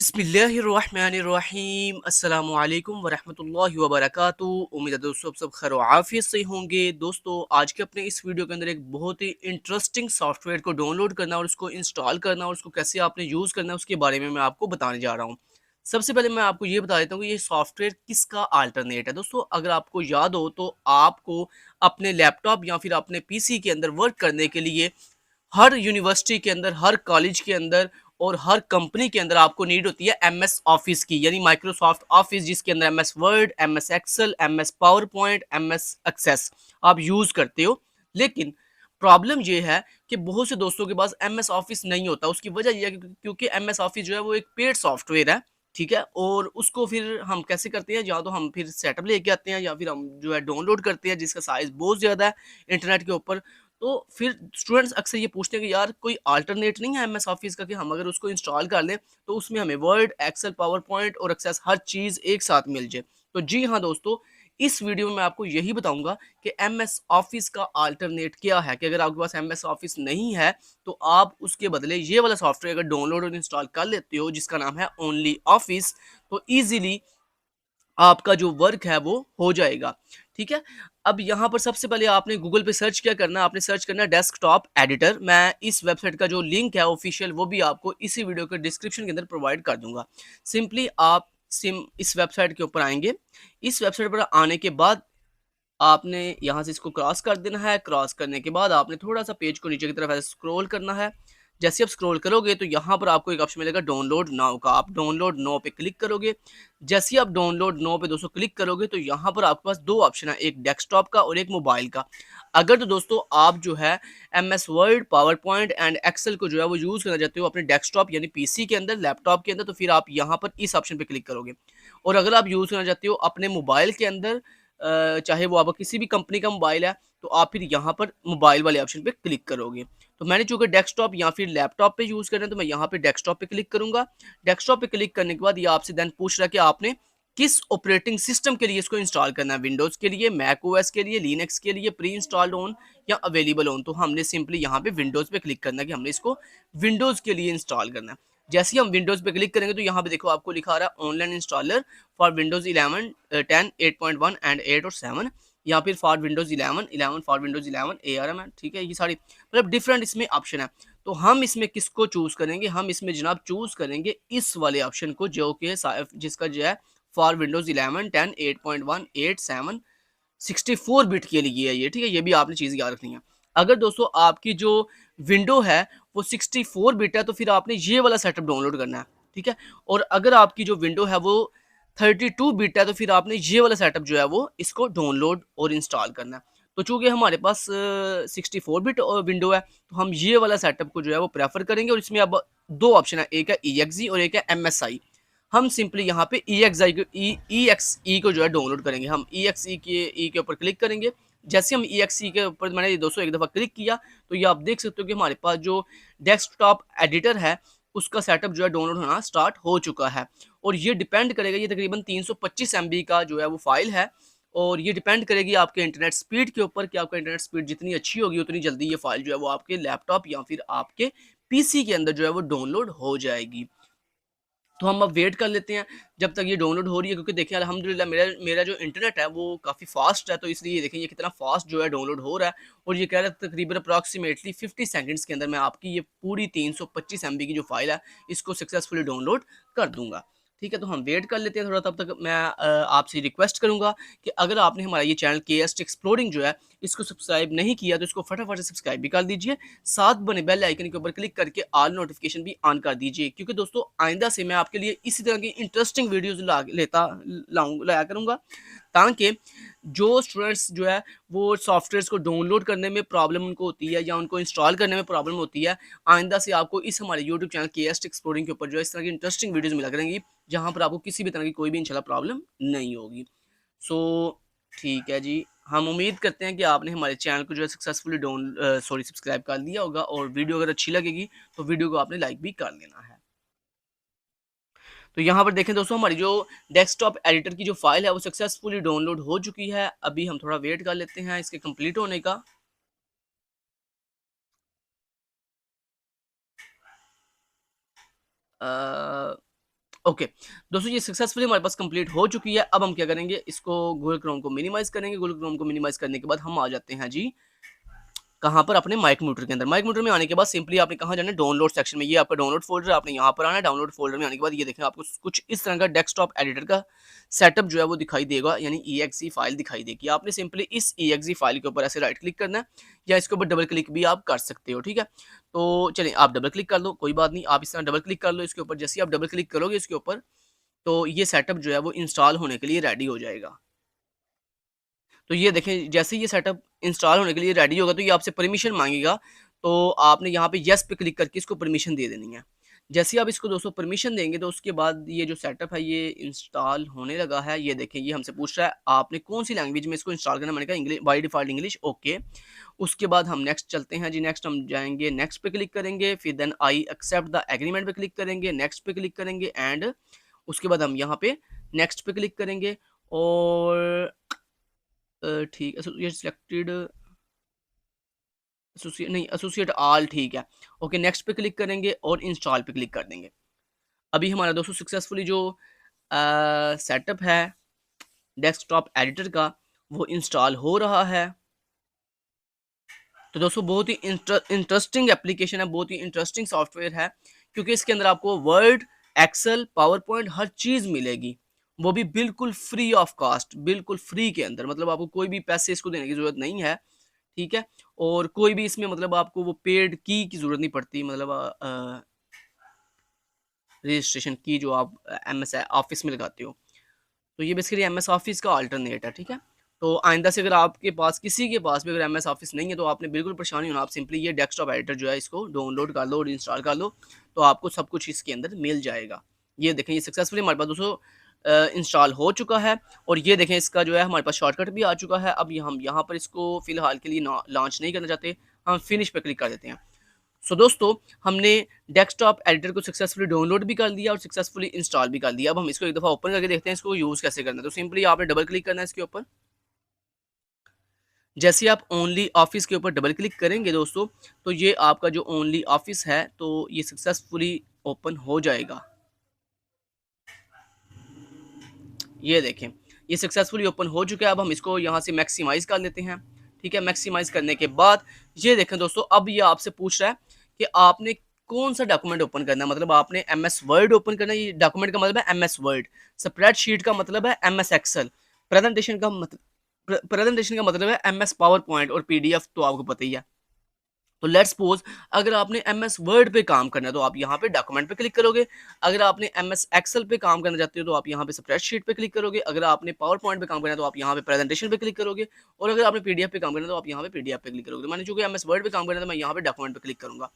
बिस्मिल्लाहिर्रहमानिर्रहीम अस्सलामुअलैकुम वरहमतुल्लाहि वबरकातुहू। उम्मीद है दोस्तों आप सब खैर आफियत से होंगे। दोस्तों आज के अपने इस वीडियो के अंदर एक बहुत ही इंटरेस्टिंग सॉफ्टवेयर को डाउनलोड करना और उसको इंस्टॉल करना और उसको कैसे आपने यूज़ करना है उसके बारे में मैं आपको बताने जा रहा हूँ। सबसे पहले मैं आपको ये बता देता हूँ कि ये सॉफ्टवेयर किसका अल्टरनेट है। दोस्तों अगर आपको याद हो तो आपको अपने लैपटॉप या फिर अपने पीसी के अंदर वर्क करने के लिए हर यूनिवर्सिटी के अंदर, हर कॉलेज के अंदर और हर कंपनी के अंदर आपको नीड होती है एमएस ऑफिस की, यानी माइक्रोसॉफ्ट ऑफिस, जिसके अंदर MS Word, MS Excel, MS PowerPoint, MS Access आप यूज़ करते हो। लेकिन प्रॉब्लम ये है कि बहुत से दोस्तों के पास एमएस ऑफिस नहीं होता। उसकी वजह ये है क्योंकि एमएस ऑफिस जो है वो एक पेड सॉफ्टवेयर है, ठीक है? और उसको फिर हम कैसे करते हैं, या तो हम फिर सेटअप लेके आते हैं या फिर हम जो है डाउनलोड करते हैं, जिसका साइज़ बहुत ज़्यादा है इंटरनेट के ऊपर। तो फिर स्टूडेंट्स अक्सर ये पूछते हैं कि यार कोई अल्टरनेट नहीं है एमएस ऑफिस का कि हम अगर उसको इंस्टॉल कर लें तो उसमें हमें वर्ड, एक्सेल, पावर पॉइंट और एक्सेस हर चीज़ एक साथ मिल जाए। तो जी हाँ दोस्तों, इस वीडियो में मैं आपको यही बताऊंगा कि एमएस ऑफिस का अल्टरनेट क्या है, कि अगर आपके पास एमएस ऑफिस नहीं है तो आप उसके बदले ये वाला सॉफ्टवेयर अगर डाउनलोड और इंस्टॉल कर लेते हो जिसका नाम है ओनली ऑफिस, तो ईजिली आपका जो वर्क है वो हो जाएगा, ठीक है? अब यहाँ पर सबसे पहले आपने गूगल पे सर्च क्या करना है, आपने सर्च करना है डेस्कटॉप एडिटर। मैं इस वेबसाइट का जो लिंक है ऑफिशियल वो भी आपको इसी वीडियो के डिस्क्रिप्शन के अंदर प्रोवाइड कर दूँगा। सिंपली आप सिम इस वेबसाइट के ऊपर आएँगे। इस वेबसाइट पर आने के बाद आपने यहाँ से इसको क्रॉस कर देना है। क्रॉस करने के बाद आपने थोड़ा-सा पेज को नीचे की तरफ ऐसे स्क्रॉल करना है। जैसे आप स्क्रॉल करोगे तो यहाँ पर आपको एक ऑप्शन मिलेगा डाउनलोड नाउ का। आप डाउनलोड नाउ पे क्लिक करोगे। जैसे ही आप डाउनलोड नाउ पे दोस्तों क्लिक करोगे तो यहाँ पर आपके पास 2 ऑप्शन है, एक डेस्कटॉप का और एक मोबाइल का। अगर तो दोस्तों आप जो है MS Word, PowerPoint and Excel को जो है वो यूज़ करना चाहते हो अपने डेस्कटॉप यानी पीसी के अंदर, लैपटॉप के अंदर, तो फिर आप यहाँ पर इस ऑप्शन पे क्लिक करोगे। और अगर आप यूज़ करना चाहते हो अपने मोबाइल के अंदर, चाहे वो आपका किसी भी कंपनी का मोबाइल है, तो आप फिर यहाँ पर मोबाइल वाले ऑप्शन पे क्लिक करोगे। तो मैंने चूँकि डेस्कटॉप या फिर लैपटॉप पे यूज़ करना है तो मैं यहाँ पे डेस्कटॉप पे क्लिक करूँगा। डेस्कटॉप पे क्लिक करने के बाद ये आपसे देन पूछ रहा है कि आपने किस ऑपरेटिंग सिस्टम के लिए इसको इंस्टॉल करना है, विंडोज़ के लिए, मैक ओएस के लिए, लिनक्स के लिए, प्री इंस्टॉल्ड ऑन या अवेलेबल ऑन। तो हमने सिंपली यहाँ पे विंडोज़ पे क्लिक करना है कि हमने इसको विंडोज़ के लिए इंस्टॉल करना है। जैसे ही हम विंडोज़ पे क्लिक करेंगे तो यहाँ पे देखो आपको लिखा आ रहा है online installer for Windows 11, 10, 8.1 and 8 और 7, या फिर for Windows 11, 11 for Windows 11 ARM है, ठीक है? ये सारी मतलब डिफरेंट इसमें ऑप्शन है। तो हम इसमें किसको चूज़ करेंगे? हम इसमें जनाब चूज़ करेंगे इस वाले ऑप्शन को, जो कि जिसका जो है फॉर विंडोज़ 11, 10, 8.1, 8, 7, 64 बिट के लिए है ये, ठीक है? ये भी आपने चीज़ याद रखनी है। अगर दोस्तों आपकी जो विंडो है वो 64 बिट है तो फिर आपने ये वाला सेटअप डाउनलोड करना है, ठीक है? और अगर आपकी जो विंडो है वो 32 बिट है तो फिर आपने ये वाला सेटअप जो है वो इसको डाउनलोड और इंस्टॉल करना है। तो चूँकि हमारे पास 64 बिट विंडो है तो हम ये वाला सेटअप को जो है वो प्रेफ़र करेंगे, और इसमें अब 2 ऑप्शन है, एक है ईएक्सई और एक है एमएसआई। हम सिंपली यहाँ पे ईएक्सई को जो है डाउनलोड करेंगे। हम ईएक्सई के ऊपर क्लिक करेंगे। जैसे हम ईएक्सई के ऊपर मैंने ये दोस्तों एक दफ़ा क्लिक किया तो ये आप देख सकते हो कि हमारे पास जो डेस्कटॉप एडिटर है उसका सेटअप जो है डाउनलोड होना स्टार्ट हो चुका है। और ये डिपेंड करेगा, ये तकरीबन 325 एमबी का जो है वो फाइल है, और ये डिपेंड करेगी आपके इंटरनेट स्पीड के ऊपर कि आपका इंटरनेट स्पीड जितनी अच्छी होगी उतनी जल्दी ये फाइल जो है वो आपके लैपटॉप या फिर आपके पीसी के अंदर जो है वो डाउनलोड हो जाएगी। तो हम अब वेट कर लेते हैं जब तक ये डाउनलोड हो रही है, क्योंकि देखिए अल्हम्दुलिल्लाह मेरा मेरा जो इंटरनेट है वो काफ़ी फ़ास्ट है, तो इसलिए देखिए ये कितना फ़ास्ट जो है डाउनलोड हो रहा है। और ये कह रहा है तकरीबन अप्रॉक्सिमेटली 50 सेकंड्स के अंदर मैं आपकी ये पूरी 325 एमबी की जो फ़ाइल है इसको सक्सेसफुली डाउनलोड कर दूँगा। ठीक है, तो हम वेट कर लेते हैं थोड़ा, तब तक मैं आपसे रिक्वेस्ट करूँगा कि अगर आपने हमारा ये चैनल केएसटी एक्सप्लोरिंग जो है इसको सब्सक्राइब नहीं किया तो इसको फटाफट से सब्सक्राइब भी कर दीजिए। साथ बने बेल आइकन के ऊपर क्लिक करके ऑल नोटिफिकेशन भी ऑन कर दीजिए, क्योंकि दोस्तों आइंदा से मैं आपके लिए इसी तरह की इंटरेस्टिंग वीडियोस लाया करूँगा, ताकि जो स्टूडेंट्स जो है वो सॉफ्टवेयर्स को डाउनलोड करने में प्रॉब्लम उनको होती है या उनको इंस्टॉल करने में प्रॉब्लम होती है, आइंदा से आपको इस हमारे यूट्यूब चैनल केएसटी एक्सप्लोरिंग के ऊपर जो है इस तरह की इंटरेस्टिंग वीडियोस मिला करेंगी, जहाँ पर आपको किसी भी तरह की कोई भी इंशाल्लाह प्रॉब्लम नहीं होगी। सो ठीक है जी, हम उम्मीद करते हैं कि आपने हमारे चैनल को जो है सक्सेसफुली सब्सक्राइब कर लिया होगा, और वीडियो अगर अच्छी लगेगी तो वीडियो को आपने लाइक भी कर लेना है। तो यहाँ पर देखें दोस्तों हमारी जो डेस्कटॉप एडिटर की जो फाइल है वो सक्सेसफुली डाउनलोड हो चुकी है। अभी हम थोड़ा वेट कर लेते हैं इसके कंप्लीट होने का। ओके दोस्तों, ये सक्सेसफुली हमारे पास कंप्लीट हो चुकी है। अब हम क्या करेंगे, इसको गूगल क्रोम को मिनिमाइज़ करेंगे। गूगल क्रोम को मिनिमाइज़ करने के बाद हम आ जाते हैं जी कहाँ पर, अपने माइक के अंदर। माइक में आने के बाद सिंपली आपने कहाँ जाना है, डाउनलोड सेक्शन में। ये आपका डाउनलोड फ़ोल्डर है, आपने यहाँ पर आना है। डाउनलोड फ़ोल्डर में आने के बाद ये देखें, आपको कुछ इस तरह का डेस्कटॉप एडिटर का सेटअप जो है वो दिखाई देगा, यानी ईएक्सी फाइल दिखाई देगी। आपने सिंपली इस ईएक्सी फाइल के ऊपर ऐसे राइट क्लिक करना है, या इसके ऊपर डबल क्लिक भी आप कर सकते हो, ठीक है। तो चलिए आप डबल क्लिक कर लो, कोई बात नहीं, आप इस तरह डबल क्लिक कर लो इसके ऊपर। जैसे ही आप डबल क्लिक करोगे इसके ऊपर, तो ये सेटअप जो है वो इंस्टॉल होने के लिए रेडी हो जाएगा। तो ये देखें, जैसे ही ये सेटअप इंस्टॉल होने के लिए रेडी होगा, तो ये आपसे परमिशन माँगेगा। तो आपने यहाँ पे येस पे क्लिक करके इसको परमिशन दे देनी है। जैसे ही आप इसको दोस्तों परमिशन देंगे, तो उसके बाद ये जो सेटअप है ये इंस्टॉल होने लगा है। ये देखें, ये हमसे पूछ रहा है आपने कौन-सी लैंग्वेज में इसको इंस्टॉल करना है। मैंने कहा English, by default English, okay. उसके बाद हम नेक्स्ट चलते हैं जी। नेक्स्ट हम जाएँगे, नेक्स्ट पे क्लिक करेंगे, फिर then I accept the agreement पे क्लिक करेंगे, नेक्स्ट पे क्लिक करेंगे एंड उसके बाद हम यहाँ पे नेक्स्ट पे क्लिक करेंगे। और ठीक, एसोसिएट सिलेक्टेड, एसोसिएट नहीं, एसोसिएट ऑल, ठीक है। ओके, नेक्स्ट पे क्लिक करेंगे और इंस्टॉल पे क्लिक कर देंगे। अभी हमारा दोस्तों सक्सेसफुली जो सेटअप है डेस्कटॉप एडिटर का, वो इंस्टॉल हो रहा है। तो दोस्तों बहुत ही इंटरेस्टिंग एप्लीकेशन है, बहुत ही इंटरेस्टिंग सॉफ्टवेयर है, क्योंकि इसके अंदर आपको वर्ड, एक्सेल, पावर पॉइंट हर चीज़ मिलेगी, वो भी बिल्कुल फ्री ऑफ कॉस्ट, बिल्कुल फ्री के अंदर। मतलब आपको कोई भी पैसे इसको देने की ज़रूरत नहीं है, ठीक है। और कोई भी इसमें मतलब आपको वो पेड की ज़रूरत नहीं पड़ती, मतलब रजिस्ट्रेशन की जो आप एमएस ऑफिस में लगाते हो। तो ये बेसिकली एमएस ऑफिस का अल्टरनेट है, ठीक है। तो आइंदा से अगर आपके पास, किसी के पास भी अगर एमएस ऑफिस नहीं है, तो आपने बिल्कुल परेशान नहीं होना। आप सिंपली ये डेस्कटॉप एडिटर जो है इसको डाउनलोड कर लो और इंस्टॉल कर लो, तो आपको सब कुछ इसके अंदर मिल जाएगा। ये देखें, ये सक्सेसफुली हमारे पास दोस्तों इंस्टॉल हो चुका है। और ये देखें, इसका जो है हमारे पास शॉर्टकट भी आ चुका है। अब ये हम यहाँ पर इसको फ़िलहाल के लिए लॉन्च नहीं करना चाहते, हम फिनिश पे क्लिक कर देते हैं। सो दोस्तों, हमने डेस्कटॉप एडिटर को सक्सेसफुली डाउनलोड भी कर लिया और सक्सेसफुली इंस्टॉल भी कर लिया। अब हम इसको एक दफ़ा ओपन करके देखते हैं इसको यूज़ कैसे करना है। तो सिंपली आपने डबल क्लिक करना है इसके ऊपर। जैसे ही आप ओनली ऑफिस के ऊपर डबल क्लिक करेंगे दोस्तों, तो ये आपका जो ओनली ऑफिस है, तो ये सक्सेसफुली ओपन हो जाएगा। ये देखें, ये सक्सेसफुली ओपन हो चुका है। अब हम इसको यहाँ से मैक्सिमाइज़ कर लेते हैं, ठीक है। मैक्सिमाइज़ करने के बाद ये देखें दोस्तों, अब ये आपसे पूछ रहा है कि आपने कौन-सा डॉक्यूमेंट ओपन करना है। मतलब आपने एमएस वर्ड ओपन करना है। ये डॉक्यूमेंट का मतलब है एमएस वर्ड, स्प्रेडशीट का मतलब है एमएस एक्सेल, प्रेजेंटेशन का मतलब है एमएस पावर पॉइंट, और पीडीएफ तो आपको पता ही है। तो लेट्स सपोज अगर आपने एमएस वर्ड पे काम करना है, तो आप यहाँ पे डॉक्यूमेंट पे क्लिक करोगे। अगर आपने एमएस एक्सेल पे काम करना चाहते हो, तो आप यहाँ पे स्प्रेडशीट पे क्लिक करोगे। अगर आपने पावर पॉइंट पे काम करना है, तो आप यहाँ पे प्रेजेंटेशन पे क्लिक करोगे। और अगर आपने पीडीएफ पे काम करना है, तो आप यहाँ पे पीडीएफ पे क्लिक करोगे। तो मैंने चूंकि एमएस वर्ड पे काम करना है, तो मैं यहाँ पे डॉक्यूमेंट पे क्लिक करूंगा।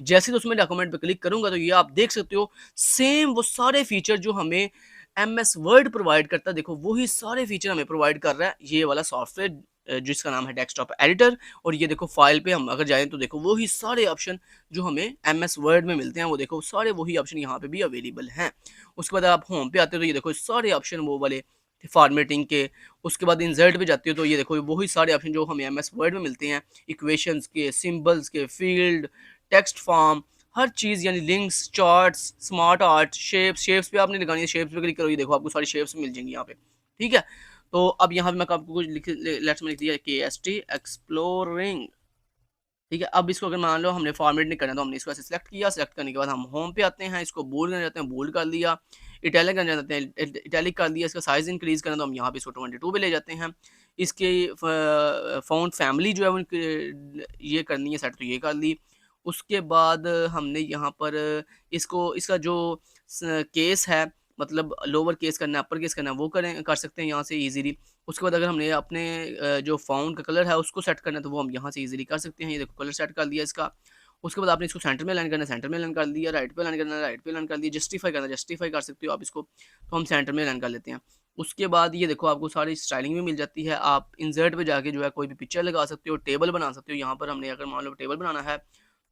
जैसे ही उसमें डॉक्यूमेंट पे क्लिक करूंगा, तो ये आप देख सकते हो सेम वो सारे फीचर जो हमें एमएस वर्ड प्रोवाइड करता है, देखो वही सारे फीचर हमें प्रोवाइड कर रहा है ये वाला सॉफ्टवेयर, जिसका नाम है डेस्कटॉप एडिटर। और ये देखो फाइल पे हम अगर जाएं, तो देखो वही सारे ऑप्शन जो हमें एमएस वर्ड में मिलते हैं, वो देखो सारे वही ऑप्शन यहाँ पे भी अवेलेबल हैं। उसके बाद आप होम पे आते हो, तो ये देखो सारे ऑप्शन वो वाले फॉर्मेटिंग के। उसके बाद इंसर्ट पे जाते हो, तो ये देखो वही सारे ऑप्शन जो हमें एमएस वर्ड में मिलते हैं, इक्वेशंस के, सिंबल्स के, फील्ड, टेक्स्ट फॉर्म, हर चीज़, यानी links, charts, smart art, shapes पे आपने लगानी है। शेप्स पे क्लिक करो, ये देखो आपको सारी शेप्स मिल जाएंगी यहाँ पे, ठीक है। तो अब यहाँ पे मैं आपको कुछ लेट्स में लिख दिया KST एक्सप्लोरिंग, ठीक है। अब इसको अगर मान लो हमने फॉर्मेट नहीं करना, तो हमने इसको ऐसे सिलेक्ट किया। सिलेक्ट करने के बाद हम होम पे आते हैं, इसको बोल्ड करना चाहते हैं, बोल्ड कर लिया। इटैलिक करना चाहते हैं, इटैलिक कर दिया। इसका साइज इंक्रीज करना, तो हम यहाँ पे इसको 22 पे ले जाते हैं। इसके फ़ॉन्ट फैमिली जो है उनकी ये करनी है सेट, तो ये कर ली। उसके बाद हमने यहाँ पर इसको, इसका जो केस है, मतलब लोअर केस करना है, अपर केस करना है, वो कर सकते हैं यहाँ से इजीली। उसके बाद अगर हमने अपने जो फ़ॉन्ट का कलर है उसको सेट करना है, तो वो हम यहाँ से इजीली कर सकते हैं। ये देखो कलर सेट कर दिया इसका। उसके बाद आपने इसको सेंटर में लाइन करना है, सेंटर में लाइन कर दिया। राइट पे लाइन करना है, राइट पे लाइन कर दिया। जस्टिफाई करना है, जस्टिफाई कर सकते हो आप इसको। तो हम सेंटर में लाइन कर लेते हैं। उसके बाद ये देखो आपको सारी स्टाइलिंग भी मिल जाती है। आप इंसर्ट पे जाके जो है कोई भी पिक्चर लगा सकते हो, टेबल बना सकते हो। यहाँ पर हमने अगर मान लो टेबल बनाना है,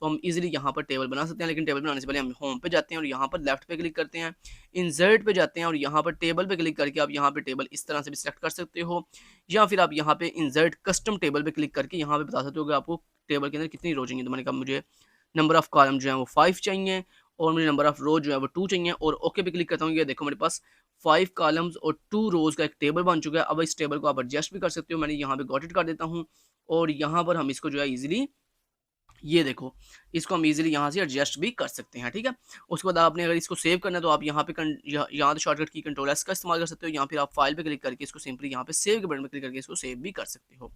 तो हम इजीली यहाँ पर टेबल बना सकते हैं। लेकिन टेबल बनाने से पहले हम होम पे जाते हैं और यहाँ पर लेफ्ट पे क्लिक करते हैं, इंसर्ट पे जाते हैं और यहाँ पर टेबल पे क्लिक करके आप यहाँ पे टेबल इस तरह से भी सिलेक्ट कर सकते हो। या फिर आप यहाँ पे इंसर्ट कस्टम टेबल पे क्लिक करके यहाँ पे बता सकते हो कि आपको टेबल के अंदर कितनी रो चाहिए। तो मैंने कहा मुझे नंबर ऑफ कॉलम जो है वो 5 चाहिए, और मुझे नंबर ऑफ रोज जो है वो 2 चाहिए और ओके पे क्लिक करता हूँ। ये देखो मेरे पास 5 कॉलम्स और 2 रोज का एक टेबल बन चुका है। अब इस टेबल को आप एडजस्ट भी कर सकते हो। मैंने यहाँ पे गॉट इट कर देता हूँ और यहाँ पर हम इसको जो है ईजिली, ये देखो, इसको हम इजीली यहाँ से एडजस्ट भी कर सकते हैं, ठीक है। उसके बाद आपने अगर इसको सेव करना है तो आप यहाँ पे यहाँ से शॉर्टकट की कंट्रोल एस का इस्तेमाल कर सकते हो, यहाँ फिर आप फाइल पे क्लिक करके इसको सिंपली यहाँ पे सेव के बटन पे क्लिक करके इसको सेव भी कर सकते हो,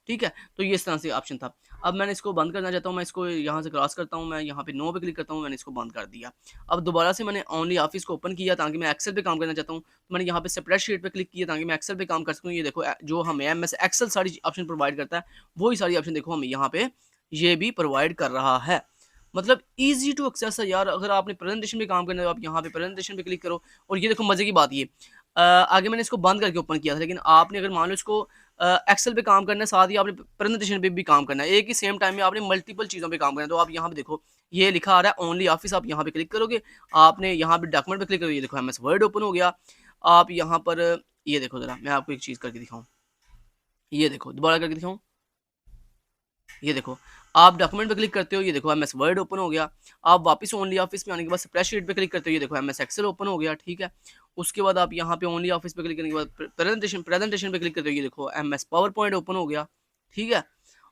ठीक है। तो ये इस तरह से ऑप्शन था। अब मैंने इसको बंद करना चाहता हूँ, मैं इसको यहाँ से क्रॉस करता हूँ, मैं यहाँ पे नो पे क्लिक करता हूँ, मैंने इसको बंद कर दिया। अब दोबारा से मैंने ओनली ऑफिस को ओपन किया ताकि मैं एक्सेल पे काम करना चाहता हूँ, तो मैंने यहाँ पे सेपरेट शीट पे क्लिक किया ताकि मैं एक्सेल पे काम कर सकूँ। ये देखो जो हमें एमएस एक्सेल सारी ऑप्शन प्रोवाइड करता है, वही सारी ऑप्शन देखो हमें यहाँ पे ये भी प्रोवाइड कर रहा है। मतलब ईजी टू एक्सेस है यार। अगर आपने प्रेजेंटेशन में काम करना है तो आप यहाँ पे प्रेजेंटेशन पे क्लिक करो। और ये देखो मजे की बात, ये आगे मैंने इसको बंद करके ओपन किया था, लेकिन आपने अगर मान लो इसको एक्सेल पे काम करना है, साथ ही आपने प्रेजेंटेशन पे भी काम करना है, एक ही सेम टाइम में आपने मल्टीपल चीज़ों पे काम करना है, तो आप यहाँ पे देखो ये लिखा आ रहा है ओनली ऑफिस, आप यहाँ पे क्लिक करोगे, आपने यहाँ पे डॉक्यूमेंट पे क्लिक करोगे, ये देखो एमएस वर्ड ओपन हो गया। आप यहाँ पर ये देखो ज़रा, मैं आपको एक चीज़ करके दिखाऊँ, ये देखो दोबारा करके दिखाऊँ, ये देखो आप डॉक्यूमेंट पे क्लिक करते हो, ये देखो एमएस वर्ड ओपन हो गया। आप वापस ओनली ऑफिस में आने के बाद स्प्रेडशीट पे क्लिक करते हो, ये देखो एमएस एक्सेल ओपन हो गया, ठीक है। उसके बाद आप यहाँ पे ओनली ऑफिस पे क्लिक करने के बाद प्रेजेंटेशन पे क्लिक करते हो, ये देखो एमएस पावर पॉइंट ओपन हो गया, ठीक है।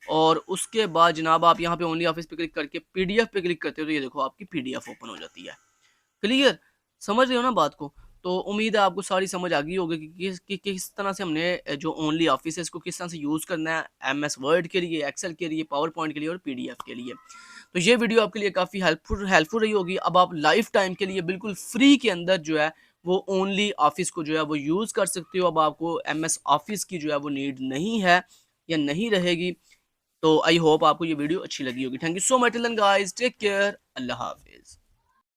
और उसके बाद जनाब आप यहाँ पे ओनली ऑफिस पे क्लिक करके पीडीएफ पे क्लिक करते हो, तो ये देखो आपकी पीडीएफ ओपन हो जाती है। क्लियर, समझ रहे हो ना बात को। तो उम्मीद है आपको सारी समझ आ गई होगी कि किस तरह से हमने जो ओनली ऑफिस है इसको किस तरह से यूज़ करना है एमएस वर्ड के लिए, एक्सेल के लिए, पावर पॉइंट के लिए और पीडीएफ के लिए। तो ये वीडियो आपके लिए काफ़ी हेल्पफुल रही होगी। अब आप लाइफ टाइम के लिए बिल्कुल फ्री के अंदर जो है वो ओनली ऑफिस को जो है वो यूज़ कर सकते हो। अब आपको एमएस ऑफिस की जो है वो नीड नहीं है या नहीं रहेगी। तो आई होप आपको ये वीडियो अच्छी लगी होगी। Thank you so much, till then guys, take care, अल्लाह हाफ़िज़।